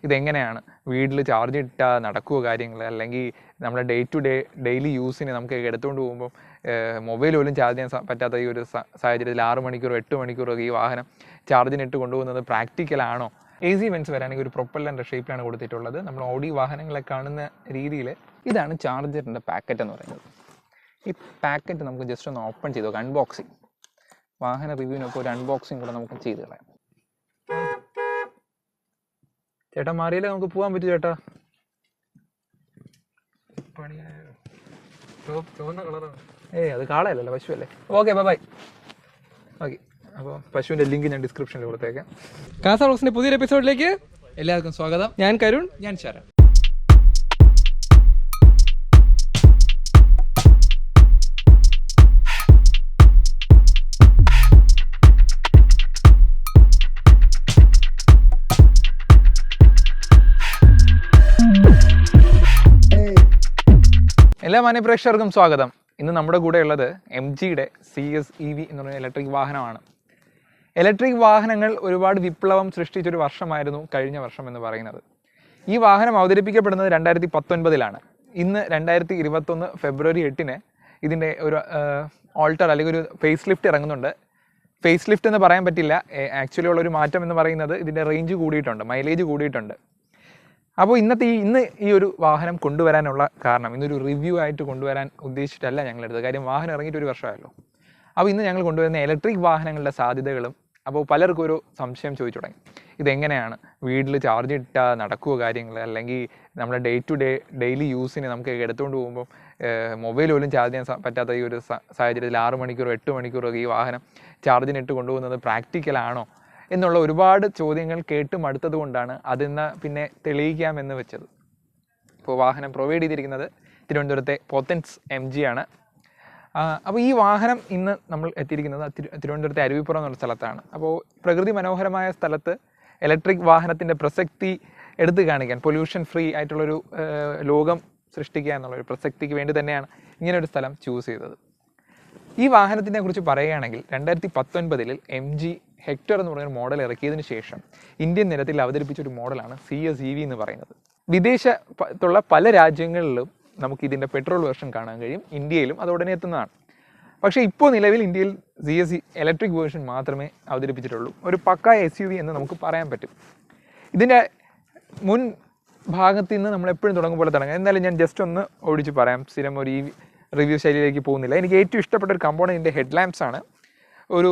ഇതെങ്ങനെയാണ് വീട്ടിൽ ചാർജ് ഇട്ടാൽ നടക്കുമോ കാര്യങ്ങൾ, അല്ലെങ്കിൽ നമ്മുടെ ഡെയിലി യൂസിന് നമുക്ക് എടുത്തുകൊണ്ട് പോകുമ്പോൾ മൊബൈൽ പോലും ചാർജ് ചെയ്യാൻ പറ്റാത്ത ഈ ഒരു സാഹചര്യത്തിൽ 6 മണിക്കൂറോ 8 മണിക്കൂറോ ഈ വാഹനം ചാർജിനിട്ട് കൊണ്ടുപോകുന്നത് പ്രാക്ടിക്കലാണോ? AC വെൻറ്റ്സ് വരാണെങ്കിൽ ഒരു പ്രൊപ്പല്ലറിൻ്റെ ഷേപ്പിലാണ് കൊടുത്തിട്ടുള്ളത്. നമ്മൾ ഓഡി വാഹനങ്ങളെ കാണുന്ന രീതിയിൽ ഇതാണ് ചാർജറിൻ്റെ പാക്കറ്റ് എന്ന് പറയുന്നത്. ഈ പാക്കറ്റ് നമുക്ക് ജസ്റ്റ് ഒന്ന് ഓപ്പൺ ചെയ്ത് നോക്കാം. അൺബോക്സിങ്, വാഹന റിവ്യൂവിനൊക്കെ ഒരു അൺബോക്സിങ് കൂടെ നമുക്ക് ചെയ്ത് കളയാം. ചേട്ടാ മാറിയാലേ നമുക്ക് പോകാൻ പറ്റും ചേട്ടാ. അത് കാളയല്ലല്ലോ, പശുവല്ലേ. Okay bye. ഓക്കെ, അപ്പോൾ പശുവിൻ്റെ ലിങ്ക് ഞാൻ ഡിസ്ക്രിപ്ഷനിൽ കൊടുത്തേക്കാം. കാസ വ്ളോഗ്സിൻ്റെ പുതിയൊരു എപ്പിസോഡിലേക്ക് എല്ലാവർക്കും സ്വാഗതം. ഞാൻ കരുൺ, ഞാൻ ശരൺ. എല്ലാ മാന്യപ്രേക്ഷകർക്കും സ്വാഗതം. ഇന്ന് നമ്മുടെ കൂടെ ഉള്ളത് MGയുടെ CS EV എന്ന് പറയുന്ന ഇലക്ട്രിക് വാഹനമാണ്. ഇലക്ട്രിക് വാഹനങ്ങൾ ഒരുപാട് വിപ്ലവം സൃഷ്ടിച്ചൊരു വർഷമായിരുന്നു കഴിഞ്ഞ വർഷം എന്ന് പറയുന്നത്. ഈ വാഹനം അവതരിപ്പിക്കപ്പെടുന്നത് 2019 ഇന്ന് 2021 ഫെബ്രുവരി 8 ഇതിൻ്റെ ഒരു ഓൾട്ടർ അല്ലെങ്കിൽ ഒരു ഫേസ് ലിഫ്റ്റ് ഇറങ്ങുന്നുണ്ട്. ഫേസ് ലിഫ്റ്റ് എന്ന് പറയാൻ പറ്റില്ല, ആക്ച്വലി ഉള്ളൊരു മാറ്റം എന്ന് പറയുന്നത് ഇതിൻ്റെ റേഞ്ച് കൂടിയിട്ടുണ്ട്, മൈലേജ് കൂടിയിട്ടുണ്ട്. അപ്പോൾ ഇന്ന് ഈ ഒരു വാഹനം കൊണ്ടുവരാനുള്ള കാരണം, ഇന്നൊരു റിവ്യൂ ആയിട്ട് കൊണ്ടുവരാൻ ഉദ്ദേശിച്ചിട്ടല്ല ഞങ്ങളെടുത്തത്. കാര്യം വാഹനം ഇറങ്ങിയിട്ട് ഒരു വർഷമായല്ലോ. അപ്പോൾ ഇന്ന് ഞങ്ങൾ കൊണ്ടുവരുന്ന ഇലക്ട്രിക് വാഹനങ്ങളുടെ സാധ്യതകളും. അപ്പോൾ പലർക്കും ഒരു സംശയം ചോദിച്ചു തുടങ്ങി, ഇതെങ്ങനെയാണ് വീട്ടിൽ ചാർജ് ഇട്ടാൽ നടക്കുമോ കാര്യങ്ങൾ, അല്ലെങ്കിൽ നമ്മുടെ ഡെയിലി യൂസിന് നമുക്ക് എടുത്തുകൊണ്ട് പോകുമ്പോൾ മൊബൈൽ പോലും ചാർജ് ചെയ്യാൻ പറ്റാത്ത ഈ ഒരു സാഹചര്യത്തിൽ 6 മണിക്കൂറോ 8 മണിക്കൂറോ ഈ വാഹനം ചാർജിനിട്ട് കൊണ്ടുപോകുന്നത് പ്രാക്ടിക്കലാണോ എന്നുള്ള ഒരുപാട് ചോദ്യങ്ങൾ കേട്ട് മടുത്തത് കൊണ്ടാണ് അതിന്ന് പിന്നെ തെളിയിക്കാമെന്ന് വെച്ചത്. ഇപ്പോൾ വാഹനം പ്രൊവൈഡ് ചെയ്തിരിക്കുന്നത് തിരുവനന്തപുരത്തെ പോത്തൻസ് MG ആണ്. അപ്പോൾ ഈ വാഹനം ഇന്ന് നമ്മൾ എത്തിയിരിക്കുന്നത് തിരുവനന്തപുരത്തെ അരുവിപ്പുറം എന്നുള്ള സ്ഥലത്താണ്. അപ്പോൾ പ്രകൃതി മനോഹരമായ സ്ഥലത്ത് ഇലക്ട്രിക് വാഹനത്തിൻ്റെ പ്രസക്തി എടുത്തു കാണിക്കാൻ, പൊല്യൂഷൻ ഫ്രീ ആയിട്ടുള്ളൊരു ലോകം സൃഷ്ടിക്കുക എന്നുള്ളൊരു പ്രസക്തിക്ക് വേണ്ടി തന്നെയാണ് ഇങ്ങനൊരു സ്ഥലം ചൂസ് ചെയ്തത്. ഈ വാഹനത്തിനെ കുറിച്ച് പറയുകയാണെങ്കിൽ 2019 MG ഹെക്ടർ എന്ന് പറയുന്ന മോഡൽ ഇറക്കിയതിന് ശേഷം ഇന്ത്യൻ നിരത്തിൽ അവതരിപ്പിച്ച ഒരു മോഡലാണ് CS EV എന്ന് പറയുന്നത്. വിദേശത്തുള്ള പല രാജ്യങ്ങളിലും നമുക്ക് ഇതിൻ്റെ പെട്രോൾ വേർഷൻ കാണാൻ കഴിയും, ഇന്ത്യയിലും അത് ഉടനെ എത്തുന്നതാണ്. പക്ഷേ ഇപ്പോൾ നിലവിൽ ഇന്ത്യയിൽ CS ഇലക്ട്രിക് വേർഷൻ മാത്രമേ അവതരിപ്പിച്ചിട്ടുള്ളൂ. ഒരു പക്ക SUV എന്ന് നമുക്ക് പറയാൻ പറ്റും. ഇതിൻ്റെ മുൻ ഭാഗത്ത് നിന്ന് നമ്മൾ എപ്പോഴും തുടങ്ങും പോലെ തുടങ്ങാം. എന്നാലും ഞാൻ ജസ്റ്റ് ഒന്ന് ഓടിച്ച് പറയാം, സ്ഥിരം ഒരു റിവ്യൂ ശൈലിയിലേക്ക് പോകുന്നില്ല. എനിക്ക് ഏറ്റവും ഇഷ്ടപ്പെട്ട ഒരു കമ്പോണൻ്റ് ഇതിൻ്റെ ഹെഡ്ലാമ്പ്സ് ആണ്. ഒരു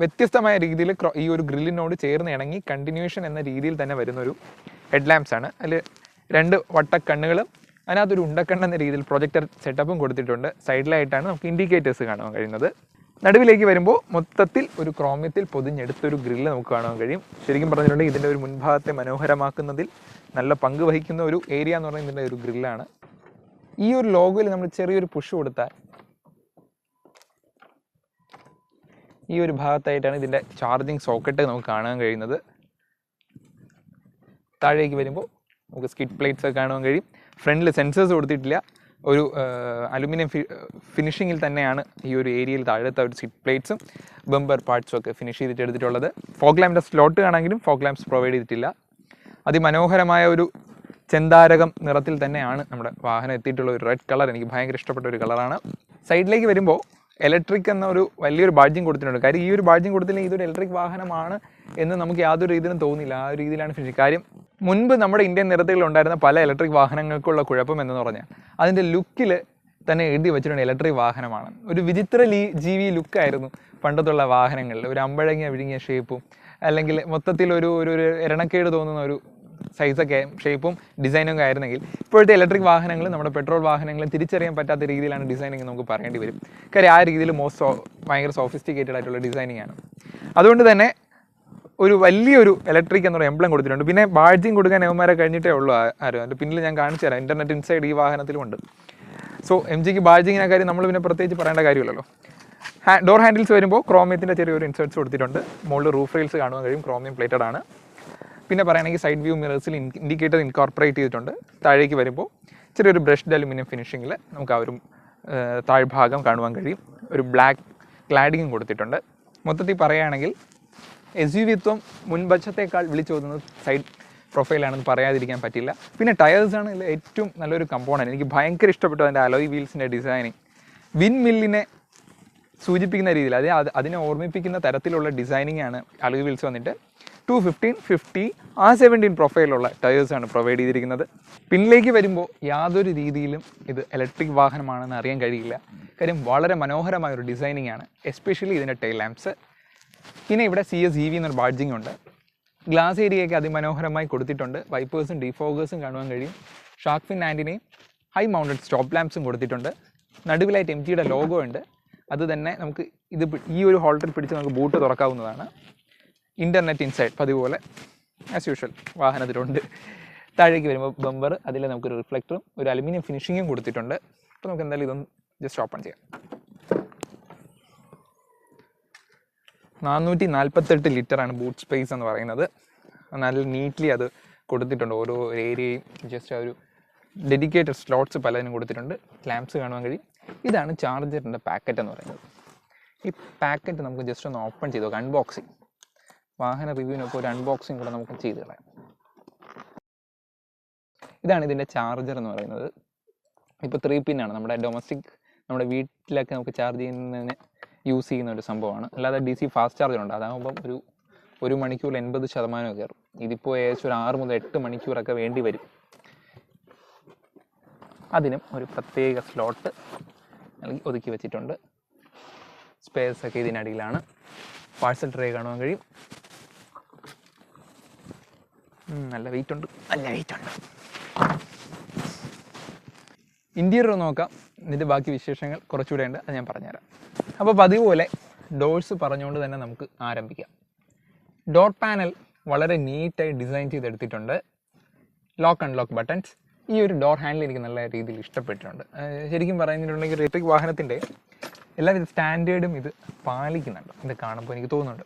വ്യത്യസ്തമായ രീതിയിൽ ഈ ഒരു ഗ്രില്ലിനോട് ചേർന്ന് ഇണങ്ങി കണ്ടിന്യൂഷൻ എന്ന രീതിയിൽ തന്നെ വരുന്നൊരു ഹെഡ്ലാമ്പ്സ് ആണ്. അതിൽ 2 വട്ടക്കണ്ണുകളും അതിനകത്തൊരു ഉണ്ടക്കണ്ണെന്ന രീതിയിൽ പ്രൊജക്ടർ സെറ്റപ്പും കൊടുത്തിട്ടുണ്ട്. സൈഡിലായിട്ടാണ് നമുക്ക് ഇൻഡിക്കേറ്റേഴ്സ് കാണാൻ കഴിയുന്നത്. നടുവിലേക്ക് വരുമ്പോൾ മൊത്തത്തിൽ ഒരു ക്രോമ്യത്തിൽ പൊതിഞ്ഞെടുത്തൊരു ഗ്രില്ല് നമുക്ക് കാണാൻ കഴിയും. ശരിക്കും പറഞ്ഞിട്ടുണ്ടെങ്കിൽ ഇതിൻ്റെ ഒരു മുൻഭാഗത്തെ മനോഹരമാക്കുന്നതിൽ നല്ല പങ്ക് വഹിക്കുന്ന ഒരു ഏരിയ എന്ന് പറയുന്നത് ഇതിൻ്റെ ഒരു ഗ്രില്ലാണ്. ഈ ഒരു ലോഗോയിൽ നമ്മൾ ചെറിയൊരു പുഷ് കൊടുത്താൽ ഈ ഒരു ഭാഗത്തായിട്ടാണ് ഇതിൻ്റെ ചാർജിങ് സോക്കറ്റ് നമുക്ക് കാണാൻ കഴിയുന്നത്. താഴേക്ക് വരുമ്പോൾ നമുക്ക് സ്കിഡ് പ്ലേറ്റ്സ് ഒക്കെ കാണാൻ കഴിയും. ഫ്രണ്ടിൽ സെൻസേഴ്സ് കൊടുത്തിട്ടില്ല, ഒരു അലുമിനിയം ഫിനിഷിങ്ങിൽ തന്നെയാണ് ഈ ഒരു ഏരിയയിൽ താഴത്തെ ഒരു സ്കിഡ് പ്ലേറ്റ്സും ബമ്പർ പാർട്സും ഒക്കെ ഫിനിഷ് ചെയ്തിട്ട് എടുത്തിട്ടുള്ളത്. ഫോഗ് ലാമ്പിൻ്റെ സ്ലോട്ട് ആണെങ്കിലും ഫോഗ് ലാമ്പ്സ് പ്രൊവൈഡ് ചെയ്തിട്ടില്ല. അതിമനോഹരമായ ഒരു ചെന്താരകം നിറത്തിൽ തന്നെയാണ് നമ്മുടെ വാഹനം എത്തിയിട്ടുള്ള ഒരു റെഡ് കളർ. എനിക്ക് ഭയങ്കര ഇഷ്ടപ്പെട്ട ഒരു കളറാണ്. സൈഡിലേക്ക് വരുമ്പോൾ ഇലക്ട്രിക് എന്ന ഒരു വലിയൊരു ബാഡ്ജിങ് കൊടുത്തിട്ടുണ്ട്. കാര്യം ഈ ഒരു ബാഡ്ജിങ് കൊടുത്തില്ലെങ്കിൽ ഇതൊരു ഇലക്ട്രിക് വാഹനമാണ് എന്ന് നമുക്ക് യാതൊരു രീതിയിലും തോന്നില്ല. ആ ഒരു രീതിയിലാണ് ഫിനിഷ്. കാര്യം മുൻപ് നമ്മുടെ ഇന്ത്യൻ നിരത്തുകളിൽ ഉണ്ടായിരുന്ന പല ഇലക്ട്രിക് വാഹനങ്ങൾക്കുള്ള കുഴപ്പം എന്ന് പറഞ്ഞാൽ അതിൻ്റെ ലുക്കിൽ തന്നെ എഴുതി വെച്ചിട്ടുണ്ട് ഇലക്ട്രിക് വാഹനമാണ്. ഒരു വിചിത്ര ജീവി ലുക്കായിരുന്നു പണ്ടത്തുള്ള വാഹനങ്ങളിൽ. ഒരു അമ്പഴങ്ങിയ വിഴുങ്ങിയ ഷേപ്പും അല്ലെങ്കിൽ മൊത്തത്തിൽ ഒരു എരണക്കേട് തോന്നുന്ന ഒരു സൈസൊക്കെ ഷേപ്പും ഡിസൈനൊക്കെ ആയിരുന്നെങ്കിൽ ഇപ്പോഴത്തെ ഇലക്ട്രിക് വാഹനങ്ങൾ നമ്മുടെ പെട്രോൾ വാഹനങ്ങളെ തിരിച്ചറിയാൻ പറ്റാത്ത രീതിയിലാണ് ഡിസൈനിങ് നമുക്ക് പറയേണ്ടി വരും. കാര്യം ആ രീതിയിൽ ഭയങ്കര സോഫിസ്റ്റിക്കേറ്റഡ് ആയിട്ടുള്ള ഡിസൈനിങ് ആണ്. അതുകൊണ്ട് തന്നെ ഒരു വലിയൊരു ഇലക്ട്രിക് എന്നൊരു എംബ്ലം കൊടുത്തിട്ടുണ്ട്. പിന്നെ ബാഡ്ജിങ് കൊടുക്കാൻ എവന്മാരെ കഴിഞ്ഞിട്ടേ ഉള്ളൂ ആരും. അതിൻ്റെ പിന്നിൽ ഞാൻ കാണിച്ചു തരാം, ഇൻ്റർനെറ്റ് ഇൻസൈഡ് ഈ വാഹനത്തിലുമുണ്ട്. സോ MGക്ക് ബാഡ്ജിങ്ങിനെ കാര്യം നമ്മൾ പിന്നെ പ്രത്യേകിച്ച് പറയേണ്ട കാര്യമില്ലല്ലോ. ഡോർ ഹാൻഡിൽസ് വരുമ്പോൾ ക്രോമിയത്തിൻ്റെ ചെറിയൊരു ഇൻസേർട്സ് കൊടുത്തിട്ടുണ്ട്. മുകളിൽ റൂഫ് റെയിൽസ് കാണുവാൻ കഴിയും, ക്രോമിയം പ്ലേറ്റഡ് ആണ്. പിന്നെ പറയുകയാണെങ്കിൽ സൈഡ് വ്യൂ മിറേഴ്സിൽ ഇൻഡിക്കേറ്റർ ഇൻകോർപ്പറേറ്റ് ചെയ്തിട്ടുണ്ട്. താഴേക്ക് വരുമ്പോൾ ചെറിയൊരു ബ്രഷ്ഡ് അലുമിനിയം ഫിനിഷിങ്ങിൽ നമുക്ക് ആ ഒരു താഴ്ഭാഗം കാണുവാൻ കഴിയും. ഒരു ബ്ലാക്ക് ക്ലാഡിങ്ങും കൊടുത്തിട്ടുണ്ട്. മൊത്തത്തിൽ പറയുകയാണെങ്കിൽ SUV ത്വം മുൻവശത്തേക്കാൾ വിളിച്ചോതുന്നത് സൈഡ് പ്രൊഫൈലാണെന്ന് പറയാതിരിക്കാൻ പറ്റില്ല. പിന്നെ ടയേഴ്സാണ് ഇതിൽ ഏറ്റവും നല്ലൊരു കമ്പോണൻറ്റ്. എനിക്ക് ഭയങ്കര ഇഷ്ടപ്പെട്ടു അതിൻ്റെ അലോയ് വീൽസിൻ്റെ ഡിസൈനിങ്. വിൻ മില്ലിനെ സൂചിപ്പിക്കുന്ന രീതിയിൽ അതിനെ ഓർമ്മിപ്പിക്കുന്ന തരത്തിലുള്ള ഡിസൈനിങ് ആണ് അലോയ് വീൽസ് വന്നിട്ട് 215, 50, R17 പ്രൊഫൈലുള്ള ടയേഴ്സാണ് പ്രൊവൈഡ് ചെയ്തിരിക്കുന്നത്. പിന്നിലേക്ക് വരുമ്പോൾ യാതൊരു രീതിയിലും ഇത് ഇലക്ട്രിക് വാഹനമാണെന്ന് അറിയാൻ കഴിയില്ല. കാര്യം വളരെ മനോഹരമായൊരു ഡിസൈനിങ് ആണ്, എസ്പെഷ്യലി ഇതിൻ്റെ ടെയിൽ ലാംപ്സ്. പിന്നെ ഇവിടെ CSEV എന്നൊരു ബാഡ്ജിങ് ഉണ്ട്. ഗ്ലാസ് ഏരിയയൊക്കെ അതിമനോഹരമായി കൊടുത്തിട്ടുണ്ട്. വൈപ്പേഴ്സും ഡിഫോഗേഴ്സും കാണുവാൻ കഴിയും. ഷാർക്ക് ഫിൻ ആൻറ്റിനെയും ഹൈ മൗണ്ടഡ് സ്റ്റോപ്പ് ലാംപ്സും കൊടുത്തിട്ടുണ്ട്. നടുവിലായിട്ട് MGയുടെ ലോഗോ ഉണ്ട്. അത് തന്നെ നമുക്ക് ഈ ഒരു ഹോൾഡറിൽ പിടിച്ച് നമുക്ക് ബൂട്ട് തുറക്കാവുന്നതാണ്. ഇൻ്റർനെറ്റ് ഇൻസൈഡ് പതിപോലെ ആസ് യൂഷ്വൽ വാഹനത്തിലുണ്ട്. താഴേക്ക് വരുമ്പോൾ ബമ്പർ, അതിൽ നമുക്കൊരു റിഫ്ലക്ടറും ഒരു അലുമിനിയം ഫിനിഷിങ്ങും കൊടുത്തിട്ടുണ്ട്. അപ്പോൾ നമുക്ക് എന്തായാലും ഇതൊന്ന് ജസ്റ്റ് ഓപ്പൺ ചെയ്യാം. 448 ലിറ്ററാണ് ബൂട്ട് സ്പേസ് എന്ന് പറയുന്നത്. നല്ല നീറ്റ്ലി അത് കൊടുത്തിട്ടുണ്ട്. ഓരോ ഏരിയയും ജസ്റ്റ് ആ ഒരു ഡെഡിക്കേറ്റഡ് സ്ലോട്ട്സ് പലതിനും കൊടുത്തിട്ടുണ്ട്. ലാംപ്സ് കാണുവാൻ കഴിയും. ഇതാണ് ചാർജറിൻ്റെ പാക്കറ്റ് എന്ന് പറയുന്നത്. ഈ പാക്കറ്റ് നമുക്ക് ജസ്റ്റ് ഒന്ന് ഓപ്പൺ ചെയ്ത് നോക്കാം. അൺബോക്സിങ്, വാഹന റിവ്യൂവിനൊക്കെ ഒരു അൺബോക്സിങ് കൂടെ നമുക്ക് ചെയ്ത് കളയാം. ഇതാണ് ഇതിൻ്റെ ചാർജർ എന്ന് പറയുന്നത്. ഇപ്പോൾ 3 പിന്നാണ്. നമ്മുടെ വീട്ടിലൊക്കെ നമുക്ക് ചാർജ് ചെയ്യുന്നതിന് യൂസ് ചെയ്യുന്ന ഒരു സംഭവമാണ്. അല്ലാതെ DC ഫാസ്റ്റ് ചാർജർ ഉണ്ട്. അതാകുമ്പം ഒരു മണിക്കൂർ 80% കയറും. ഇതിപ്പോൾ ഏകദേശം ഒരു 6 മുതൽ 8 മണിക്കൂറൊക്കെ വേണ്ടി വരും. അതിനും ഒരു പ്രത്യേക സ്ലോട്ട് നൽകി ഒതുക്കി വെച്ചിട്ടുണ്ട്. സ്പേസൊക്കെ ഇതിനടിയിലാണ്. പാഴ്സൽ ട്രേ കാണുവാൻ കഴിയും. നല്ല വെയിറ്റ് ഉണ്ട്. ഇൻറ്റീരിയർ നോക്കാം, എന്നിട്ട് ബാക്കി വിശേഷങ്ങൾ കുറച്ചുകൂടെ ഉണ്ട്, അത് ഞാൻ പറഞ്ഞുതരാം. അപ്പോൾ പതിപോലെ ഡോർസ് പറഞ്ഞുകൊണ്ട് തന്നെ നമുക്ക് ആരംഭിക്കാം. ഡോർ പാനൽ വളരെ നീറ്റായി ഡിസൈൻ ചെയ്തെടുത്തിട്ടുണ്ട്. Lock unlock buttons. ഈ ഒരു ഡോർ ഹാൻഡിൽ എനിക്ക് നല്ല രീതിയിൽ ഇഷ്ടപ്പെട്ടിട്ടുണ്ട്. ശരിക്കും പറഞ്ഞിട്ടുണ്ടെങ്കിൽ ഇലക്ട്രിക് വാഹനത്തിൻ്റെ എല്ലാവിധ സ്റ്റാൻഡേർഡും ഇത് പാലിക്കുന്നുണ്ട്. ഇത് കാണുമ്പോൾ എനിക്ക് തോന്നുന്നുണ്ട്.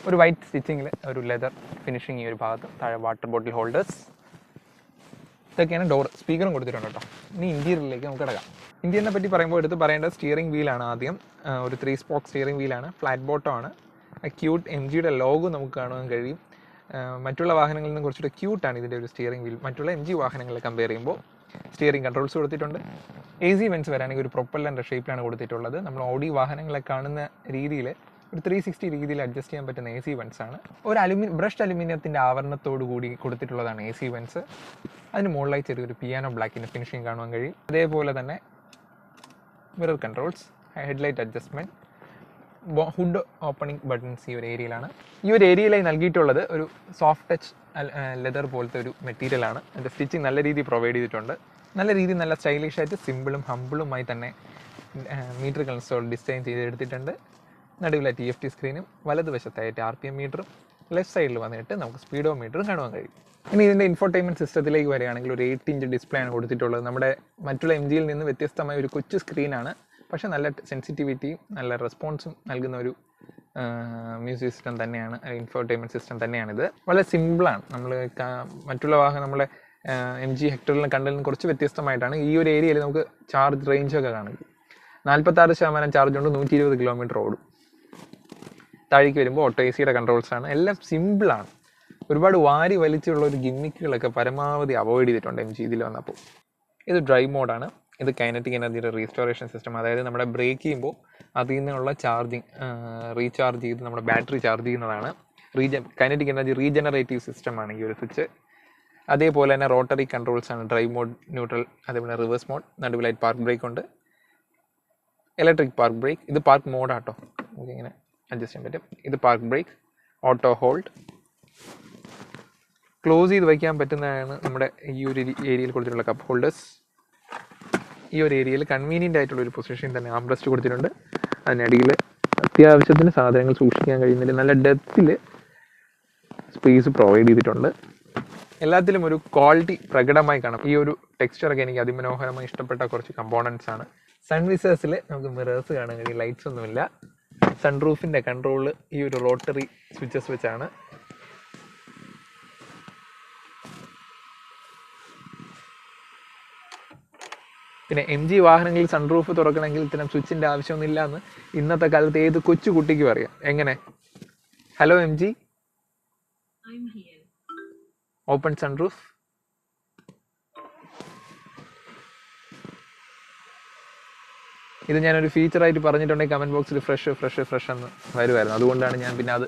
ഒരു വൈറ്റ് സ്റ്റിച്ചിങ്ങിൽ ഒരു ലെതർ ഫിനിഷിങ് ഈ ഒരു ഭാഗത്ത്, താഴെ വാട്ടർ ബോട്ടിൽ ഹോൾഡേഴ്സ്, ഇതൊക്കെയാണ് ഡോർ. സ്പീക്കറും കൊടുത്തിട്ടുണ്ട് കേട്ടോ. ഇനി ഇൻറ്റീരിയറിലേക്ക് നമുക്ക് കിടക്കാം. ഇൻറ്റീരിയറിനെ പറ്റി പറയുമ്പോൾ എടുത്ത് പറയേണ്ടത് സ്റ്റിയറിംഗ് വീലാണ്. ആദ്യം ഒരു 3 സ്പോക്ക് സ്റ്റിയറിംഗ് വീലാണ്. ഫ്ലാറ്റ് ബോട്ടം ആണ്. ക്യൂട്ട് MGയുടെ ലോഗോ നമുക്ക് കാണുവാൻ കഴിയും. മറ്റുള്ള വാഹനങ്ങളിൽ നിന്ന് കുറച്ചുകൂടെ ക്യൂട്ടാണ് ഇതിൻ്റെ ഒരു സ്റ്റിയറിംഗ് വീൽ. മറ്റുള്ള MG വാഹനങ്ങളെ കമ്പയർ ചെയ്യുമ്പോൾ സ്റ്റിയറിംഗ് കൺട്രോൾസ് കൊടുത്തിട്ടുണ്ട്. AC വെൻസ് വരാണെങ്കിൽ ഒരു പ്രൊപ്പല്ലറിൻ്റെ ഷേപ്പിലാണ് കൊടുത്തിട്ടുള്ളത്. നമ്മൾ ഓഡി വാഹനങ്ങളെ കാണുന്ന രീതിയിൽ ഒരു 360 രീതിയിൽ അഡ്ജസ്റ്റ് ചെയ്യാൻ പറ്റുന്ന AC വെൻസ് ആണ്. ഒരു ബ്രഷ്ഡ് അലുമിനിയത്തിൻ്റെ ആവരണത്തോടു കൂടി കൊടുത്തിട്ടുള്ളതാണ് AC വെൻസ്. അതിന് മുകളിലായി ചെറിയൊരു പിയാനോ ബ്ലാക്കിൻ്റെ ഫിനിഷിങ് കാണുവാൻ കഴിയും. അതേപോലെ തന്നെ mirror controls, headlight adjustment, hood opening buttons ഈ ഒരു ഏരിയയിലാണ്. ഈ ഒരു ഏരിയയിലായി നൽകിയിട്ടുള്ളത് ഒരു സോഫ്റ്റ് ടച്ച് ലെതർ പോലത്തെ ഒരു മെറ്റീരിയലാണ്. അതിൻ്റെ സ്റ്റിച്ചിങ് നല്ല രീതിയിൽ പ്രൊവൈഡ് ചെയ്തിട്ടുണ്ട്. നല്ല രീതിയിൽ നല്ല സ്റ്റൈലിഷ് ആയിട്ട് സിമ്പിളും ഹമ്പിളുമായി തന്നെ മീറ്റർ കൺസോൾ ഡിസൈൻ ചെയ്തെടുത്തിട്ടുണ്ട്. നടുവിലെ TFT സ്ക്രീനും വലതുവശത്തായിട്ട് RPM മീറ്ററും ലെഫ്റ്റ് സൈഡിൽ വന്നിട്ട് നമുക്ക് സ്പീഡോ മീറ്ററും കാണുവാൻ കഴിയും. ഇനി ഇതിൻ്റെ ഇൻഫോർടൈൻമെൻറ്റ് സിസ്റ്റത്തിലേക്ക് വരികയാണെങ്കിൽ ഒരു 8 ഇഞ്ച് ഡിസ്പ്ലേ ആണ് കൊടുത്തിട്ടുള്ളത്. നമ്മുടെ മറ്റുള്ള MGയിൽ നിന്ന് വ്യത്യസ്തമായ ഒരു കൊച്ചു സ്ക്രീനാണ്. പക്ഷേ നല്ല സെൻസിറ്റിവിറ്റിയും നല്ല റെസ്പോൺസും നൽകുന്ന ഒരു മ്യൂസിക് സിസ്റ്റം തന്നെയാണ്, ഇൻഫോർടൈൻമെൻറ്റ് സിസ്റ്റം തന്നെയാണിത്. വളരെ സിമ്പിളാണ്. മറ്റുള്ള നമ്മളെ MG ഹെക്ടറിൽ കണ്ടതിൽ നിന്ന് കുറച്ച് വ്യത്യസ്തമായിട്ടാണ്. ഈ ഒരു ഏരിയയിൽ നമുക്ക് ചാർജ് റേഞ്ചൊക്കെ കാണിക്കും. 46% ചാർജ് കൊണ്ട് 120 കിലോമീറ്റർ ഓടും. താഴേക്ക് വരുമ്പോൾ ഓട്ടോ ACയുടെ കൺട്രോൾസാണ്. എല്ലാം സിമ്പിളാണ്. ഒരുപാട് വാരി വലിച്ചുള്ള ഒരു ഗിമ്മിക്കുകളൊക്കെ പരമാവധി അവോയ്ഡ് ചെയ്തിട്ടുണ്ട് MG ഇതിൽ വന്നപ്പോൾ. ഇത് ഡ്രൈവ് മോഡാണ്. ഇത് കൈനറ്റിക് എനർജിയുടെ റീസ്റ്റോറേഷൻ സിസ്റ്റം. അതായത് നമ്മുടെ ബ്രേക്ക് ചെയ്യുമ്പോൾ അതിൽ നിന്നുള്ള ചാർജിങ് റീചാർജ് ചെയ്ത് നമ്മുടെ ബാറ്ററി ചാർജ് ചെയ്യുന്നതാണ്. കൈനറ്റിക് എനർജി റീജനറേറ്റീവ് സിസ്റ്റമാണ് ഈ ഒരു സ്വിച്ച്. അതേപോലെ തന്നെ റോട്ടറി കൺട്രോൾസ് ആണ്. ഡ്രൈവ് മോഡ്, ന്യൂട്രൽ, അതേപോലെ റിവേഴ്സ് മോഡ്. നടുവിലായിട്ട് പാർക്ക് ബ്രേക്ക് ഉണ്ട്. Electric park break. ഇത് പാർക്ക് മോഡാട്ടോ, നമുക്ക് ഇങ്ങനെ അഡ്ജസ്റ്റ് ചെയ്യാൻ പറ്റും. ഇത് park break, auto hold. Close ചെയ്ത് വയ്ക്കാൻ പറ്റുന്നതാണ് നമ്മുടെ ഈ ഒരു ഏരിയയിൽ കൊടുത്തിട്ടുള്ള കപ്പ് ഹോൾഡേഴ്സ്. ഈ ഒരു ഏരിയയിൽ കൺവീനിയൻ്റ് ആയിട്ടുള്ള ഒരു പൊസിഷൻ തന്നെ ആംബ്രസ്റ്റ് കൊടുത്തിട്ടുണ്ട്. അതിനടിയിൽ അത്യാവശ്യത്തിന് സാധനങ്ങൾ സൂക്ഷിക്കാൻ കഴിയുന്നതിൽ നല്ല ഡെപ്തിൽ സ്പേസ് പ്രൊവൈഡ് ചെയ്തിട്ടുണ്ട്. എല്ലാത്തിലും ഒരു ക്വാളിറ്റി പ്രകടമായി കാണാം. ഈ ഒരു ടെക്സ്ചറൊക്കെ എനിക്ക് അതിമനോഹരമായി ഇഷ്ടപ്പെട്ട കുറച്ച് കമ്പോണൻസ് ആണ്. സൺവിസേഴ്സിൽ നമുക്ക് മിറേഴ്സ് കാണാൻ കഴിയും. ലൈറ്റ്സ് ഒന്നുമില്ല. സൺറൂഫിൻ്റെ കൺട്രോൾ ഈ ഒരു റോട്ടറി സ്വിച്ചസ് വെച്ചാണ്. പിന്നെ MG വാഹനങ്ങളിൽ സൺറൂഫ് തുറക്കണമെങ്കിൽ ഇത്തരം സ്വിച്ചിൻ്റെ ആവശ്യമൊന്നുമില്ല എന്ന് ഇന്നത്തെ കാലത്ത് ഏത് കൊച്ചു കുട്ടിക്കും അറിയാം. എങ്ങനെ? Hello MG, open sunroof. ഇത് ഞാനൊരു ഫീച്ചറായിട്ട് പറഞ്ഞിട്ടുണ്ടെങ്കിൽ കമൻറ്റ് ബോക്സിൽ ഫ്രഷ് എന്ന് വരുമായിരുന്നു. അതുകൊണ്ടാണ് ഞാൻ പിന്നെ അത്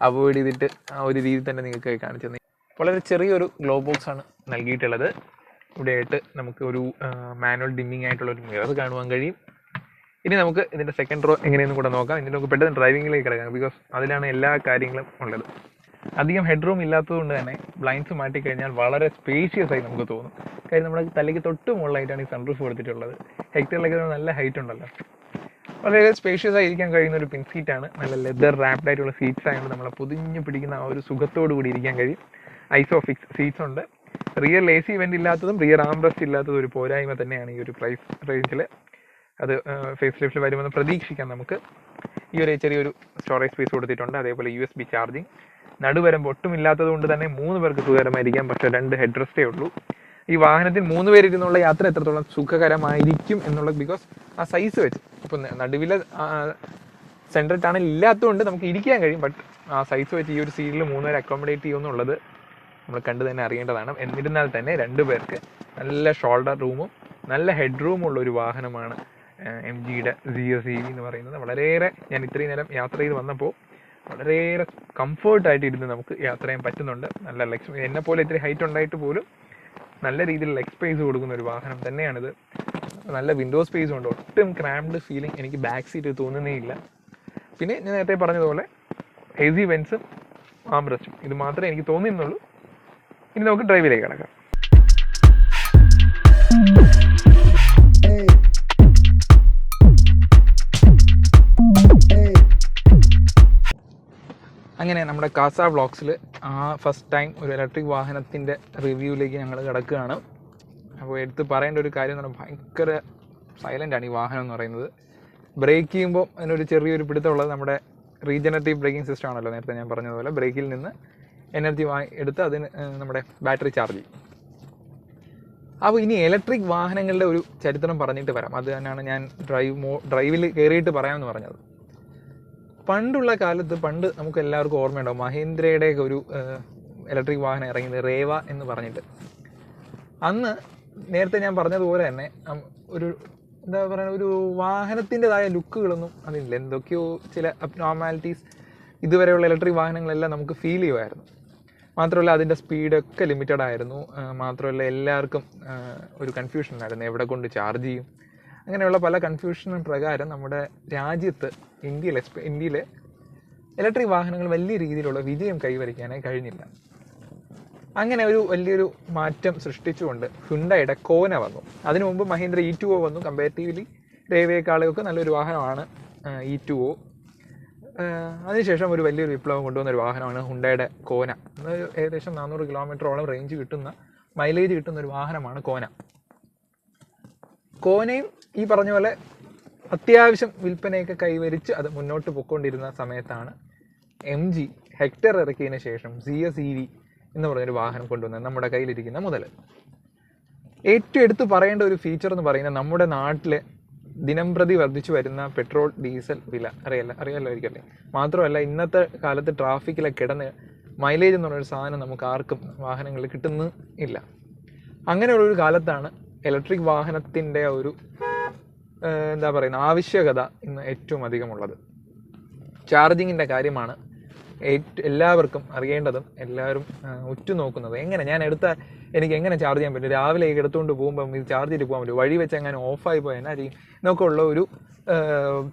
അവോയ്ഡ് ചെയ്തിട്ട് ആ ഒരു രീതി തന്നെ നിങ്ങൾക്ക് കാണിച്ചത്. വളരെ ചെറിയൊരു ഗ്ലോ ബോക്സ് ആണ് നൽകിയിട്ടുള്ളത്. ഇവിടെയായിട്ട് നമുക്ക് ഒരു മാനുവൽ ഡിമ്മിങ് ആയിട്ടുള്ള ഒരു മിറർ കാണുവാൻ കഴിയും. ഇനി നമുക്ക് ഇതിൻ്റെ സെക്കൻഡ് റോ എങ്ങനെയെന്നും കൂടെ നോക്കാം. എന്നിട്ട് നമുക്ക് പെട്ടെന്ന് ഡ്രൈവിങ്ങിലേക്ക് കിടക്കാം. ബിക്കോസ് അതിലാണ് എല്ലാ കാര്യങ്ങളും ഉള്ളത്. അധികം ഹെഡ് റൂം ഇല്ലാത്തതുകൊണ്ട് തന്നെ ബ്ലൈൻഡ്സ് മാറ്റിക്കഴിഞ്ഞാൽ വളരെ സ്പേഷ്യസ് ആയി നമുക്ക് തോന്നും. കാര്യം നമ്മുടെ തലയ്ക്ക് തൊട്ട് മുകളിലായിട്ടാണ് ഈ സൺറൂഫ് കൊടുത്തിട്ടുള്ളത്. ഹെക്ടറിലൊക്കെ നല്ല ഹൈറ്റ് ഉണ്ടല്ലോ. വളരെ സ്പേഷ്യസ് ആയിരിക്കാൻ കഴിയുന്ന ഒരു പിൻ സീറ്റാണ്. നല്ല ലെതർ റാപ്ഡ് ആയിട്ടുള്ള സീറ്റ്സ് ആയതുകൊണ്ട് നമ്മളെ പൊതിഞ്ഞ് പിടിക്കുന്ന ആ ഒരു സുഖത്തോടു കൂടി ഇരിക്കാൻ കഴിയും. ഐസോഫിക്സ് സീറ്റ്സ് ഉണ്ട്. റിയർ AC വെന്റ് ഇല്ലാത്തതും റിയർ ആംബ്രസ്റ്റ് ഇല്ലാത്തതും ഒരു പോരായ്മ തന്നെയാണ് ഈ ഒരു പ്രൈസ് റേഞ്ചിൽ. അത് ഫേസ് ലിഫ്റ്റിൽ വരുമെന്ന് പ്രതീക്ഷിക്കാം. നമുക്ക് ഈ ഒരു ചെറിയൊരു സ്റ്റോറേജ് സ്പേസ് കൊടുത്തിട്ടുണ്ട്. അതേപോലെ USB ചാർജിങ്. നടുവരമ്പ് ഒട്ടും ഇല്ലാത്തത് കൊണ്ട് തന്നെ 3 പേർക്ക് സുഖകരമായിരിക്കാം. പക്ഷേ 2 ഹെഡ് റെസ്റ്റേ ഉള്ളൂ. ഈ വാഹനത്തിൽ 3 പേരിരുന്നുള്ള യാത്ര എത്രത്തോളം സുഖകരമായിരിക്കും എന്നുള്ളത് ബിക്കോസ് ആ സൈസ് വെച്ച് ഇപ്പം നടുവിലെ സെൻട്രൽ ടണൽ ഇല്ലാത്തതുകൊണ്ട് നമുക്ക് ഇരിക്കാൻ കഴിയും. ബട്ട് ആ സൈസ് വെച്ച് ഈ ഒരു സീറ്റിൽ 3 പേരെ അക്കോമഡേറ്റ് ചെയ്യുമെന്നുള്ളത് നമ്മൾ കണ്ടു തന്നെ അറിയേണ്ടതാണ്. എന്നിരുന്നാൽ തന്നെ 2 പേർക്ക് നല്ല ഷോൾഡർ റൂമും നല്ല ഹെഡ് റൂമുള്ള ഒരു വാഹനമാണ് MGയുടെ ZS EV എന്ന് പറയുന്നത്. വളരെയേറെ ഞാൻ ഇത്രയും നേരം യാത്ര ചെയ്ത് വന്നപ്പോൾ വളരെയേറെ കംഫേർട്ടായിട്ട് ഇരുന്ന് നമുക്ക് യാത്ര ചെയ്യാൻ പറ്റുന്നുണ്ട്. നല്ല ലെഗ് എന്നെ പോലെ ഇത്തിരി ഹൈറ്റ് ഉണ്ടായിട്ട് പോലും നല്ല രീതിയിൽ ലെഗ് സ്പേസ് കൊടുക്കുന്ന ഒരു വാഹനം തന്നെയാണിത്. നല്ല വിൻഡോ സ്പേസും ഉണ്ട്. ഒട്ടും ക്രാംഡ് ഫീലിംഗ് എനിക്ക് ബാക്ക് സീറ്റ് തോന്നുന്നേ ഇല്ല. പിന്നെ ഞാൻ നേരത്തെ പറഞ്ഞതുപോലെ AC വെൻസും ആംബ്രസ്റ്റും ഇത് മാത്രമേ എനിക്ക് തോന്നുന്നുള്ളൂ. ഇനി നമുക്ക് ഡ്രൈവിലേക്ക് കിടക്കാം. അങ്ങനെ നമ്മുടെ കാസ വ്ളോഗ്സിൽ ഫസ്റ്റ് ടൈം ഒരു ഇലക്ട്രിക് വാഹനത്തിൻ്റെ റിവ്യൂവിലേക്ക് ഞങ്ങൾ കിടക്കുകയാണ്. അപ്പോൾ എടുത്ത് പറയേണ്ട ഒരു കാര്യം എന്ന് പറഞ്ഞാൽ ഭയങ്കര സൈലൻ്റാണ് ഈ വാഹനം എന്ന് പറയുന്നത്. ബ്രേക്ക് ചെയ്യുമ്പോൾ അതിനൊരു ചെറിയൊരു പിടുത്തമുള്ളത് നമ്മുടെ റീജനറേറ്റീവ് ബ്രേക്കിംഗ് സിസ്റ്റം ആണല്ലോ. നേരത്തെ ഞാൻ പറഞ്ഞതുപോലെ ബ്രേക്കിൽ നിന്ന് എനർജി എടുത്ത് അതിന് നമ്മുടെ ബാറ്ററി ചാർജ് ചെയ്യും. അപ്പോൾ ഇനി ഇലക്ട്രിക് വാഹനങ്ങളുടെ ഒരു ചരിത്രം പറഞ്ഞിട്ട് വരാം. അത് തന്നെയാണ് ഞാൻ ഡ്രൈവിൽ കയറിയിട്ട് പറയാമെന്ന് പറഞ്ഞത്. പണ്ടുള്ള കാലത്ത് നമുക്ക് എല്ലാവർക്കും ഓർമ്മയുണ്ടാവും മഹീന്ദ്രയുടെ ഒരു ഇലക്ട്രിക് വാഹനം ഇറങ്ങിയത് റേവ എന്ന് പറഞ്ഞിട്ട്. അന്ന് നേരത്തെ ഞാൻ പറഞ്ഞതുപോലെ തന്നെ ഒരു എന്താ പറയുക ഒരു വാഹനത്തിൻ്റെതായ ലുക്കുകളൊന്നും അതില്ല. എന്തൊക്കെയോ ചില അബ്നോർമാലിറ്റീസ് ഇതുവരെയുള്ള ഇലക്ട്രിക് വാഹനങ്ങളെല്ലാം നമുക്ക് ഫീൽ ചെയ്യുമായിരുന്നു. മാത്രമല്ല അതിൻ്റെ സ്പീഡൊക്കെ ലിമിറ്റഡ് ആയിരുന്നു. മാത്രമല്ല എല്ലാവർക്കും ഒരു കൺഫ്യൂഷൻ ഉണ്ടായിരുന്നു എവിടെ കൊണ്ട് ചാർജ് ചെയ്യും. അങ്ങനെയുള്ള പല കൺഫ്യൂഷനും പ്രകാരം നമ്മുടെ രാജ്യത്ത് ഇന്ത്യയിലെ ഇലക്ട്രിക് വാഹനങ്ങൾ വലിയ രീതിയിലുള്ള വിജയം കൈവരിക്കാനായി കഴിഞ്ഞില്ല. അങ്ങനെ ഒരു വലിയൊരു മാറ്റം സൃഷ്ടിച്ചുകൊണ്ട് ഹ്യുണ്ടായുടെ കോന വന്നു. അതിനു മുമ്പ് മഹീന്ദ്ര E2O വന്നു. കമ്പാരിറ്റീവ്ലി റേവയെക്കാളൊക്കെ നല്ലൊരു വാഹനമാണ് E2O. അതിനുശേഷം ഒരു വലിയൊരു വിപ്ലവം കൊണ്ടുവന്ന ഒരു വാഹനമാണ് ഹ്യുണ്ടായുടെ കോന. ഏകദേശം 400 കിലോമീറ്ററോളം റേഞ്ച് കിട്ടുന്ന മൈലേജ് കിട്ടുന്ന ഒരു വാഹനമാണ് കോനയും ഈ പറഞ്ഞ പോലെ അത്യാവശ്യം വിൽപ്പനയൊക്കെ കൈവരിച്ച് അത് മുന്നോട്ട് പൊയ്ക്കൊണ്ടിരുന്ന സമയത്താണ് MG ഹെക്ടർ ഇറക്കിയതിന് ശേഷം ZS EV എന്ന് പറഞ്ഞൊരു വാഹനം കൊണ്ടുവന്നത് നമ്മുടെ കയ്യിലിരിക്കുന്ന മുതൽ. ഏറ്റവും എടുത്ത് പറയേണ്ട ഒരു ഫീച്ചർ എന്ന് പറയുന്നത് നമ്മുടെ നാട്ടിലെ ദിനം പ്രതി വർദ്ധിച്ചു വരുന്ന പെട്രോൾ ഡീസൽ വില അറിയാമായിരിക്കല്ലേ. മാത്രമല്ല ഇന്നത്തെ കാലത്ത് ട്രാഫിക്കിലൊക്കെ കിടന്ന് മൈലേജ് എന്ന് പറഞ്ഞൊരു സാധനം നമുക്ക് ആർക്കും വാഹനങ്ങളിൽ കിട്ടുന്നില്ല. അങ്ങനെയുള്ളൊരു കാലത്താണ് ഇലക്ട്രിക് വാഹനത്തിൻ്റെ ഒരു എന്താ പറയുന്ന ആവശ്യകത ഇന്ന് ഏറ്റവും അധികമുള്ളത്. ചാർജിങ്ങിൻ്റെ കാര്യമാണ് എല്ലാവർക്കും അറിയേണ്ടതും എല്ലാവരും ഉറ്റുനോക്കുന്നത്. എനിക്ക് എങ്ങനെ ചാർജ് ചെയ്യാൻ പറ്റും, രാവിലെ എടുത്തുകൊണ്ട് പോകുമ്പം ഇത് ചാർജ് ചെയ്ത് പോകാൻ പറ്റും, വഴി വെച്ച് അങ്ങനെ ഓഫായി പോയാൽ എന്നാ ചെയ്യും എന്നൊക്കെ ഉള്ള ഒരു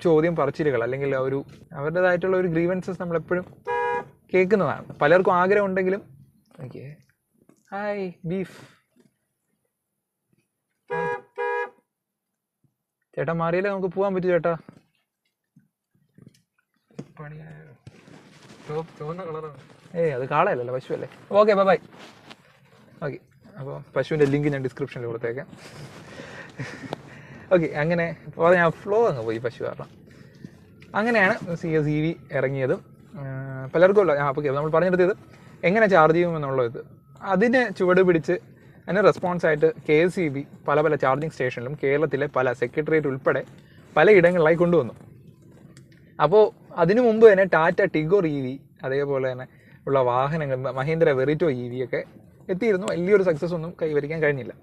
ചോദ്യം പറച്ചിലുകൾ അല്ലെങ്കിൽ അവരുടേതായിട്ടുള്ള ഒരു ഗ്രീവൻസസ് നമ്മളെപ്പോഴും കേൾക്കുന്നതാണ്. പലർക്കും ആഗ്രഹം ഉണ്ടെങ്കിലും ഹായ് ബീഫ് ചേട്ടാ മാറിയാലേ നമുക്ക് പോകാൻ പറ്റും ചേട്ടാ. അത് കാളയല്ലല്ലോ, പശുവല്ലേ. Okay bye. ഓക്കെ, അപ്പോൾ പശുവിൻ്റെ ലിങ്ക് ഞാൻ ഡിസ്ക്രിപ്ഷനിൽ കൊടുത്തേക്കാം. ഓക്കെ, അങ്ങനെ ഞാൻ ഫ്ലോ അങ്ങ് പോയി പശു കാരണം. അങ്ങനെയാണ് ZS EV ഇറങ്ങിയതും. പലർക്കും ഓക്കെ നമ്മൾ പറഞ്ഞെടുത്തത് എങ്ങനെ ചാർജ് ചെയ്യുമെന്നുള്ളത്. അതിനെ ചുവട് പിടിച്ച് അതിന് റെസ്പോൺസായിട്ട് KSEB പല ചാർജിങ് സ്റ്റേഷനിലും കേരളത്തിലെ പല സെക്രട്ടേറിയറ്റ് ഉൾപ്പെടെ പലയിടങ്ങളിലായി കൊണ്ടുവന്നു. അപ്പോൾ അതിനു മുമ്പ് തന്നെ ടാറ്റ ടിഗോർ EV അതേപോലെ തന്നെ ഉള്ള വാഹനങ്ങൾ മഹീന്ദ്ര വെറിറ്റോ EV ഒക്കെ എത്തിയിരുന്നു, വലിയൊരു സക്സസ് ഒന്നും കൈവരിക്കാൻ കഴിഞ്ഞില്ല.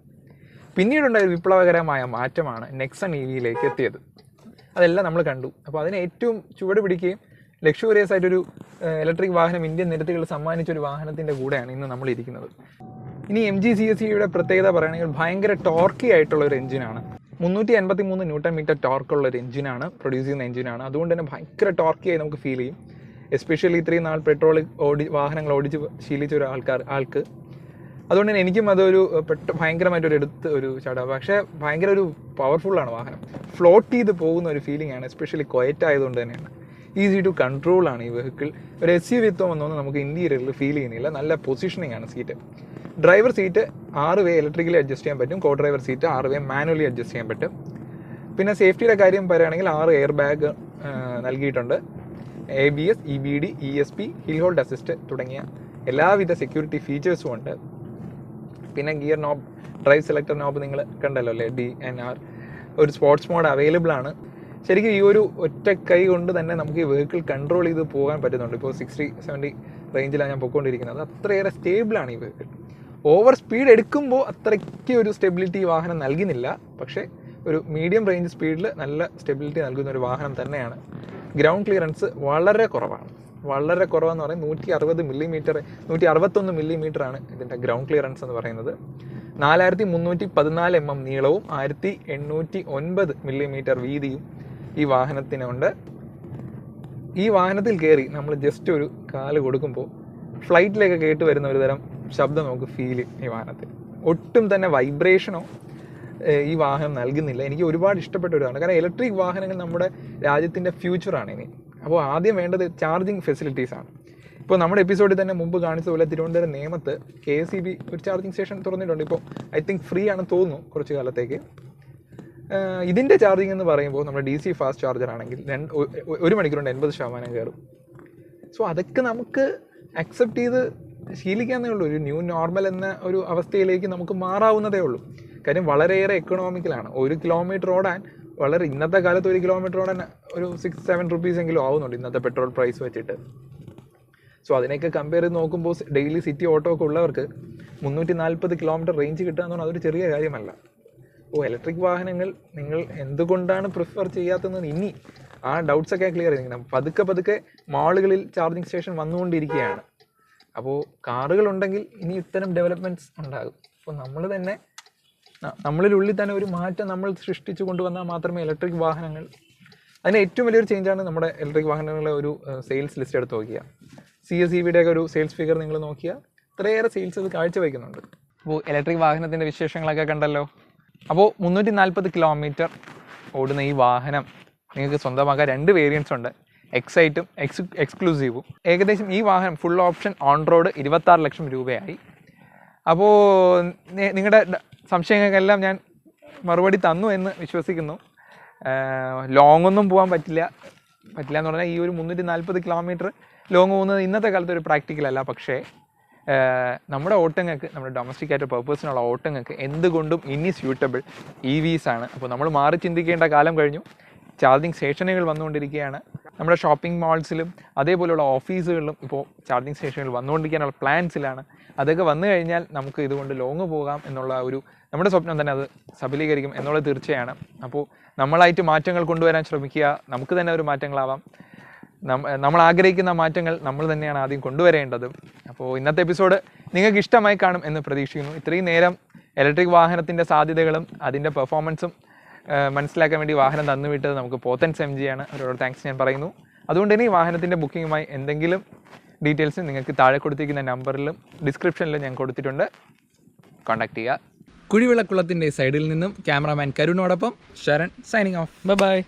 പിന്നീടുണ്ടായ ഒരു വിപ്ലവകരമായ മാറ്റമാണ് നെക്സൺ EVയിലേക്ക് എത്തിയത്. അതെല്ലാം നമ്മൾ കണ്ടു. അപ്പോൾ അതിനെ ഏറ്റവും ചുവട് പിടിക്കുകയും ലക്ഷൂറിയസ് ആയിട്ടൊരു ഇലക്ട്രിക് വാഹനം ഇന്ത്യൻ നിരത്തുകൾ സമ്മാനിച്ചൊരു വാഹനത്തിൻ്റെ കൂടെയാണ് ഇന്ന് നമ്മൾ ഇരിക്കുന്നത്. ഇനി MG CSEVയുടെ പ്രത്യേകത പറയുകയാണെങ്കിൽ ഭയങ്കര ടോർക്കി ആയിട്ടുള്ള ഒരു എഞ്ചിനാണ്. 383 ന്യൂട്ടൺ മീറ്റർ ടോർക്കുള്ള ഒരു എഞ്ചിനാണ്, പ്രൊഡ്യൂസ് ചെയ്യുന്ന എഞ്ചിനാണ്. അതുകൊണ്ട് തന്നെ ഭയങ്കര ടോർക്കിയായി നമുക്ക് ഫീൽ ചെയ്യും. എസ്പെഷ്യലി ഇത്രയും നാൾ പെട്രോൾ വാഹനങ്ങൾ ഓടിച്ച് ശീലിച്ച ആൾക്ക്. അതുകൊണ്ട് തന്നെ എനിക്കും അതൊരു ഭയങ്കരമായിട്ടൊരു ഒരു ചട. പക്ഷേ ഭയങ്കര ഒരു പവർഫുള്ളാണ് വാഹനം. ഫ്ലോട്ട് ചെയ്ത് പോകുന്ന ഒരു ഫീലിംഗ് ആണ്, എസ്പെഷ്യലി ക്വയറ്റ് ആയതുകൊണ്ട് തന്നെയാണ്. ഈസി ടു കൺട്രോൾ ആണ് ഈ വെഹിക്കിൾ. ഒരു SUV ഒന്നും നമുക്ക് ഇൻറ്റീരിയറിൽ ഫീൽ ചെയ്യുന്നില്ല. നല്ല പൊസിഷനിങ് ആണ് സീറ്റ്. ഡ്രൈവർ സീറ്റ് 6 വേ ഇലക്ട്രിക്കലി അഡ്ജസ്റ്റ് ചെയ്യാൻ പറ്റും. കോ ഡ്രൈവർ സീറ്റ് 6 വേ മാനുവലി അഡ്ജസ്റ്റ് ചെയ്യാൻ പറ്റും. പിന്നെ സേഫ്റ്റിയുടെ കാര്യം പറയുകയാണെങ്കിൽ 6 എയർ ബാഗ് നൽകിയിട്ടുണ്ട്. ABS, EBD, ESP, hill hold assist തുടങ്ങിയ എല്ലാവിധ സെക്യൂരിറ്റി ഫീച്ചേഴ്സും ഉണ്ട്. പിന്നെ gear knob, drive selector knob നിങ്ങൾ കണ്ടല്ലോ അല്ലേ, DNR. ഒരു സ്പോർട്സ് മോഡ് അവൈലബിൾ ആണ്. ശരിക്കും ഈ ഒരു ഒറ്റ കൈ കൊണ്ട് തന്നെ നമുക്ക് ഈ വെഹിക്കിൾ കൺട്രോൾ ചെയ്ത് പോകാൻ പറ്റുന്നുണ്ട്. ഇപ്പോൾ 60-70 റേഞ്ചിലാണ് ഞാൻ പൊയ്ക്കൊണ്ടിരിക്കുന്നത്. അത്രയേറെ സ്റ്റേബിളാണ് ഈ വെഹിക്കിൾ. ഓവർ സ്പീഡ് എടുക്കുമ്പോൾ അത്രയ്ക്ക് ഒരു സ്റ്റെബിലിറ്റി വാഹനം നൽകുന്നില്ല, പക്ഷേ ഒരു മീഡിയം റേഞ്ച് സ്പീഡിൽ നല്ല സ്റ്റെബിലിറ്റി നൽകുന്ന ഒരു വാഹനം തന്നെയാണ്. ഗ്രൗണ്ട് ക്ലിയറൻസ് വളരെ കുറവാണ്. വളരെ കുറവെന്ന് പറയുന്നത് 161 മില്ലിമീറ്ററാണ് ഇതിൻ്റെ ഗ്രൗണ്ട് ക്ലിയറൻസ് എന്ന് പറയുന്നത്. 4314 mm നീളവും 1809 മില്ലിമീറ്റർ വീതിയും ഈ വാഹനത്തിനുണ്ട്. ഈ വാഹനത്തിൽ കയറി നമ്മൾ ജസ്റ്റ് ഒരു കാല് കൊടുക്കുമ്പോൾ ഫ്ലൈറ്റിലേക്ക് കേട്ട് വരുന്ന ഒരു തരം ശബ്ദം നമുക്ക് ഫീൽ ചെയ്യും ഈ വാഹനത്തിൽ. ഒട്ടും തന്നെ വൈബ്രേഷനോ ഈ വാഹനം നൽകുന്നില്ല. എനിക്ക് ഒരുപാട് ഇഷ്ടപ്പെട്ട ഒരു കാരണം ഇലക്ട്രിക് വാഹനങ്ങൾ നമ്മുടെ രാജ്യത്തിൻ്റെ ഫ്യൂച്ചറാണ് ഇനി. അപ്പോൾ ആദ്യം വേണ്ടത് ചാർജിങ് ഫെസിലിറ്റീസ് ആണ്. ഇപ്പോൾ നമ്മുടെ എപ്പിസോഡിൽ തന്നെ മുമ്പ് കാണിച്ചതുപോലെ തിരുവനന്തപുരം നേമത്ത് KSEB ഒരു ചാർജിങ് സ്റ്റേഷൻ തുറന്നിട്ടുണ്ട്. ഇപ്പോൾ ഐ തിങ്ക് ഫ്രീ ആണെന്ന് തോന്നുന്നു കുറച്ച് കാലത്തേക്ക്. ഇതിൻ്റെ ചാർജിങ് എന്ന് പറയുമ്പോൾ നമ്മുടെ DC ഫാസ്റ്റ് ചാർജർ ആണെങ്കിൽ 1 മണിക്കൂർ കൊണ്ട് 80% കയറും. സോ അതൊക്കെ നമുക്ക് അക്സെപ്റ്റ് ചെയ്ത് ശീലിക്കാന്നേ ഉള്ളൂ. ഒരു ന്യൂ നോർമൽ എന്ന ഒരു അവസ്ഥയിലേക്ക് നമുക്ക് മാറാവുന്നതേ ഉള്ളൂ. കാര്യം വളരെയേറെ എക്കണോമിക്കലാണ്. 1 കിലോമീറ്റർ ഓടാൻ ഇന്നത്തെ കാലത്ത് 1 കിലോമീറ്റർ ഓടാൻ ഒരു 6-7 റുപ്പീസ് എങ്കിലും ആവുന്നുണ്ട് ഇന്നത്തെ പെട്രോൾ പ്രൈസ് വെച്ചിട്ട്. സോ അതിനെയൊക്കെ കമ്പയർ ചെയ്ത് നോക്കുമ്പോൾ ഡെയിലി സിറ്റി ഓട്ടോ ഒക്കെ ഉള്ളവർക്ക് 340 കിലോമീറ്റർ റേഞ്ച് കിട്ടുക എന്ന് പറഞ്ഞാൽ അതൊരു ചെറിയ കാര്യമല്ല. ഇലക്ട്രിക് വാഹനങ്ങൾ നിങ്ങൾ എന്തുകൊണ്ടാണ് പ്രിഫർ ചെയ്യാത്തതെന്ന് ഇനി ആ ഡൗട്ട്സൊക്കെ ക്ലിയർ ചെയ്തിരിക്കണം. പതുക്കെ മാളുകളിൽ ചാർജിങ് സ്റ്റേഷൻ വന്നുകൊണ്ടിരിക്കുകയാണ്. അപ്പോൾ കാറുകളുണ്ടെങ്കിൽ ഇനി ഇത്തരം ഡെവലപ്മെൻറ്റ്സ് ഉണ്ടാകും. അപ്പോൾ നമ്മളിലുള്ളിൽ തന്നെ ഒരു മാറ്റം നമ്മൾ സൃഷ്ടിച്ചു കൊണ്ടുവന്നാൽ മാത്രമേ ഇലക്ട്രിക് വാഹനങ്ങൾ, അതിന് ഏറ്റവും വലിയൊരു ചേഞ്ചാണ് നമ്മുടെ ഇലക്ട്രിക് വാഹനങ്ങളുടെ ഒരു സെയിൽസ് ലിസ്റ്റ് എടുത്ത് നോക്കിയാൽ. CSEVയുടെയൊക്കെ ഒരു സെയിൽസ് ഫിഗർ നിങ്ങൾ നോക്കിയാൽ ഇത്രയേറെ സെയിൽസ് ഇത് കാഴ്ചവെക്കുന്നുണ്ട്. അപ്പോൾ ഇലക്ട്രിക് വാഹനത്തിൻ്റെ വിശേഷങ്ങളൊക്കെ കണ്ടല്ലോ. അപ്പോൾ 340 കിലോമീറ്റർ ഓടുന്ന ഈ വാഹനം നിങ്ങൾക്ക് സ്വന്തമാക്കാൻ 2 വേരിയൻസ് ഉണ്ട്, എക്സൈറ്റും എക്സ്ക്ലൂസീവും. ഏകദേശം ഈ വാഹനം ഫുൾ ഓപ്ഷൻ ഓൺ റോഡ് 26 ലക്ഷം രൂപയായി. അപ്പോൾ നിങ്ങളുടെ സംശയങ്ങൾക്കെല്ലാം ഞാൻ മറുപടി തന്നു എന്ന് വിശ്വസിക്കുന്നു. ലോങ് ഒന്നും പോകാൻ പറ്റില്ല എന്ന് പറഞ്ഞാൽ ഈ ഒരു 340 കിലോമീറ്റർ ലോങ് പോകുന്നത് ഇന്നത്തെ കാലത്ത് ഒരു പ്രാക്ടിക്കൽ അല്ല. പക്ഷേ നമ്മുടെ ഓട്ടങ്ങൾക്ക്, നമ്മുടെ ഡൊമസ്റ്റിക് ആയിട്ട് പർപ്പസിനുള്ള ഓട്ടങ്ങൾക്ക് എന്തുകൊണ്ടും ഇനി സ്യൂട്ടബിൾ EVs ആണ്. അപ്പോൾ നമ്മൾ മാറി ചിന്തിക്കേണ്ട കാലം കഴിഞ്ഞു. ചാർജിങ് സ്റ്റേഷനുകൾ വന്നുകൊണ്ടിരിക്കുകയാണ്. നമ്മുടെ ഷോപ്പിംഗ് മാൾസിലും അതേപോലെയുള്ള ഓഫീസുകളിലും ഇപ്പോൾ ചാർജിങ് സ്റ്റേഷനുകൾ വന്നുകൊണ്ടിരിക്കാനുള്ള പ്ലാൻസിലാണ്. അതൊക്കെ വന്നു കഴിഞ്ഞാൽ നമുക്ക് ഇതുകൊണ്ട് ലോങ് പോകാം എന്നുള്ള നമ്മുടെ സ്വപ്നം തന്നെ അത് സഫലീകരിക്കും എന്നുള്ളത് തീർച്ചയാണ്. അപ്പോൾ നമ്മളായിട്ട് മാറ്റങ്ങൾ കൊണ്ടുവരാൻ ശ്രമിക്കുക. നമുക്ക് തന്നെ ഒരു മാറ്റങ്ങളാവാം. നമ്മൾ ആഗ്രഹിക്കുന്ന മാറ്റങ്ങൾ നമ്മൾ തന്നെയാണ് ആദ്യം കൊണ്ടുവരേണ്ടത്. അപ്പോൾ ഇന്നത്തെ എപ്പിസോഡ് നിങ്ങൾക്ക് ഇഷ്ടമായി കാണും എന്ന് പ്രതീക്ഷിക്കുന്നു. ഇത്രയും നേരം ഇലക്ട്രിക് വാഹനത്തിൻ്റെ സാധ്യതകളും അതിൻ്റെ പെർഫോമൻസും മനസ്സിലാക്കാൻ വേണ്ടി വാഹനം തന്നുവിട്ടത് നമുക്ക് പോത്തൻസ് MG ആണ്. അവരോട് താങ്ക്സ് ഞാൻ പറയുന്നു. അതുകൊണ്ട് തന്നെ ഈ വാഹനത്തിൻ്റെ ബുക്കിങ്ങുമായി എന്തെങ്കിലും ഡീറ്റെയിൽസ് നിങ്ങൾക്ക് താഴെ കൊടുത്തിരിക്കുന്ന നമ്പറിലും ഡിസ്ക്രിപ്ഷനിലും ഞാൻ കൊടുത്തിട്ടുണ്ട്. കോൺടാക്ട് ചെയ്യുക. കുഴിവിളക്കുളത്തിൻ്റെ സൈഡിൽ നിന്നും ക്യാമറാമാൻ കരുണോടൊപ്പം ശരൺ സൈനിങ് ഓഫ്. ബൈ.